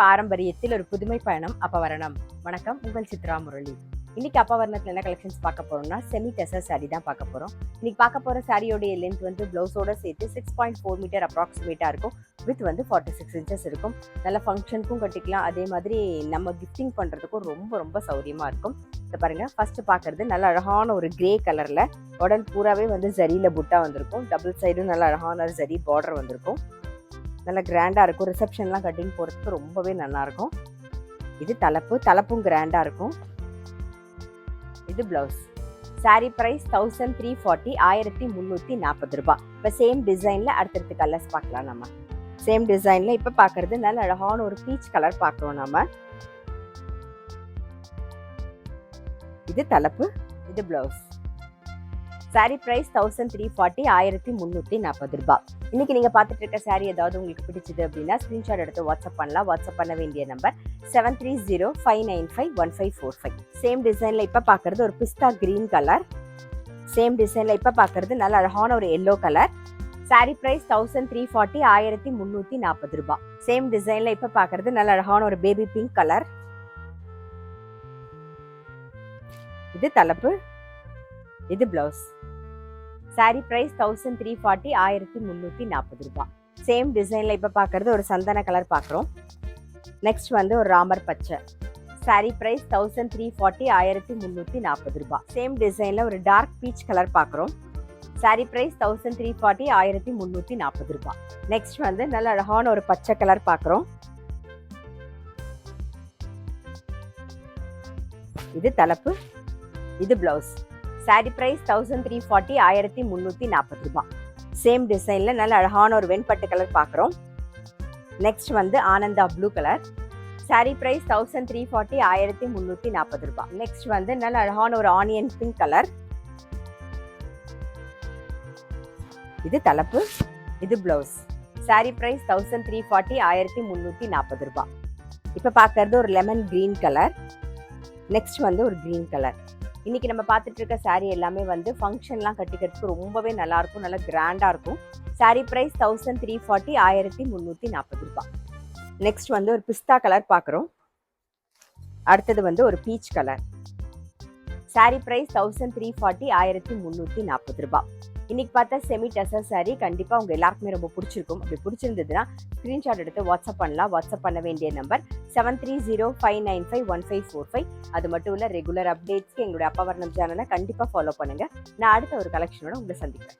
பாரம்பரியத்தில் ஒரு புதுமை பயணம் அப்பவரணம். வணக்கம், உங்கள் சித்ரா முரளி. இன்னைக்கு அப்பவரணத்தில் என்ன கலெக்ஷன்ஸ் பார்க்க போறோம்னா செமி டெசர் சாரி தான் பார்க்க போறோம். இன்னைக்கு பார்க்க போற சாரியோடைய லென்த் வந்து பிளவுஸோட சேர்த்து 6.4 மீட்டர் அப்ராக்சிமேட்டா இருக்கும். வித் வந்து 46 இன்ச்சஸ் இருக்கும். நல்ல ஃபங்க்ஷனுக்கும் கட்டிக்கலாம், அதே மாதிரி நம்ம கிஃப்டிங் பண்றதுக்கும் ரொம்ப ரொம்ப சௌரியமா இருக்கும். இதை பாருங்க, ஃபர்ஸ்ட் பார்க்கறது நல்ல அழகான ஒரு கிரே கலர்ல உடல் பூராவே வந்து ஜரியில புட்டா வந்திருக்கும். டபுள் சைடும் நல்ல அழகான ஜரி பார்டர் வந்திருக்கும். நல்ல கிராண்டா இருக்கும். ரிசப்ஷன்லாம் கட்டிங் போறதுக்கு ரொம்பவே நல்லா இருக்கும். இது தலைப்பும் கிராண்டா இருக்கும். இது பிளவுஸ். சாரி பிரைஸ் 1340, 1340 ரூபாய். இப்போ சேம் டிசைன்ல அடுத்தடுத்து கலர்ஸ் பார்க்கலாம். நம்ம சேம் டிசைன்ல இப்ப பாக்குறது நல்ல அழகான ஒரு பீச் கலர் பார்க்கிறோம் நம்ம. இது தலைப்பு, இது பிளவுஸ். சாரி பிரைஸ் 1340, 1340 ரூபாய். இன்னைக்கு நீங்க பார்த்துட்டு இருக்க சாரி ஏதாவது உங்களுக்கு பிடிச்சது அப்படின்னா ஸ்கிரீன்ஷாட் எடுத்து வாட்ஸ்அப் பண்ணலாம். வாட்ஸ்அப் பண்ண வேண்டிய நம்பர் 7305951545. சேம் டிசைன்ல இப்ப பாக்குறது ஒரு பிஸ்தா கிரீன் கலர். சேம் டிசைன்ல இப்ப பாக்குறது நல்ல அழகான ஒரு எல்லோ கலர். சாரி பிரைஸ் 1340, 1340 ரூபாய். சேம் டிசைன்ல இப்ப பாக்குறது நல்ல அழகான ஒரு பேபி பிங்க் கலர். இது தலைப்பு, இது பிளவுஸ். சாரி பிரைஸ் 1340, 1340 ரூபாய். சேம் டிசைன்ல இப்ப பாக்குறது ஒரு சந்தன கலர் பாக்குறோம். நெக்ஸ்ட் வந்து ஒரு ராமர் பச்சை. சாரி பிரைஸ் 1340, 1340 ரூபாய். சேம் டிசைன்ல ஒரு டார்க் பீச் கலர் பாக்குறோம். சாரி பிரைஸ் 1340, 1340 ரூபாய். நெக்ஸ்ட் வந்து நல்ல அழகான ஒரு பச்சை கலர் பாக்குறோம். இது தலைப்பு, இது பிளவுஸ். சாரி பிரைஸ் 1340, 1340 ரூபாய். சேம் டிசைன்ல நல்ல அழகான ஒரு வெண்பட்டு கலர் பாக்குறோம். நெக்ஸ்ட் வந்து Ananda blue colour. Sari price 1340, 1340 ரூபாய். நெக்ஸ்ட் வந்து நல்ல அழகான ஒரு ஆனியன் பிங்க் கலர். இது தலைப்பு, இது பிளவுஸ். சாரி பிரைஸ் 1340, 1340 ரூபாய். இப்ப பாக்குறது ஒரு லெமன் கிரீன் கலர். நெக்ஸ்ட் வந்து ஒரு கிரீன் கலர். இன்னைக்கு நம்ம பார்த்துட்டு இருக்க சாரி எல்லாமே வந்து ஃபங்க்ஷன்லாம் கட்டிக்கிறதுக்கு ரொம்பவே நல்லா இருக்கும், நல்லா கிராண்டா இருக்கும். சாரி பிரைஸ் 1340, 1340 ரூபாய். நெக்ஸ்ட் வந்து ஒரு பிஸ்தா கலர் பார்க்குறோம். அடுத்தது வந்து ஒரு பீச் கலர். சாரி பிரைஸ் 1340, 1340 ரூபாய். இன்னைக்கு பார்த்தா செமி டெசர் சாரி கண்டிப்பா உங்க எல்லாருக்குமே ரொம்ப பிடிச்சிருக்கும். அப்படி பிடிச்சிருந்ததுன்னா ஸ்கிரீன்ஷாட் எடுத்து வாட்ஸ்அப் பண்ணலாம். வாட்ஸ்அப் பண்ண வேண்டிய நம்பர் 7305951545. அது மட்டும் இல்ல, ரெகுலர் அப்டேட்ஸ்க்கு எங்களுடைய அப்பவரணம் சேனலை கண்டிப்பா ஃபாலோ பண்ணுங்க. நான் அடுத்த ஒரு கலெக்ஷனோட உங்களை சந்திக்கிறேன்.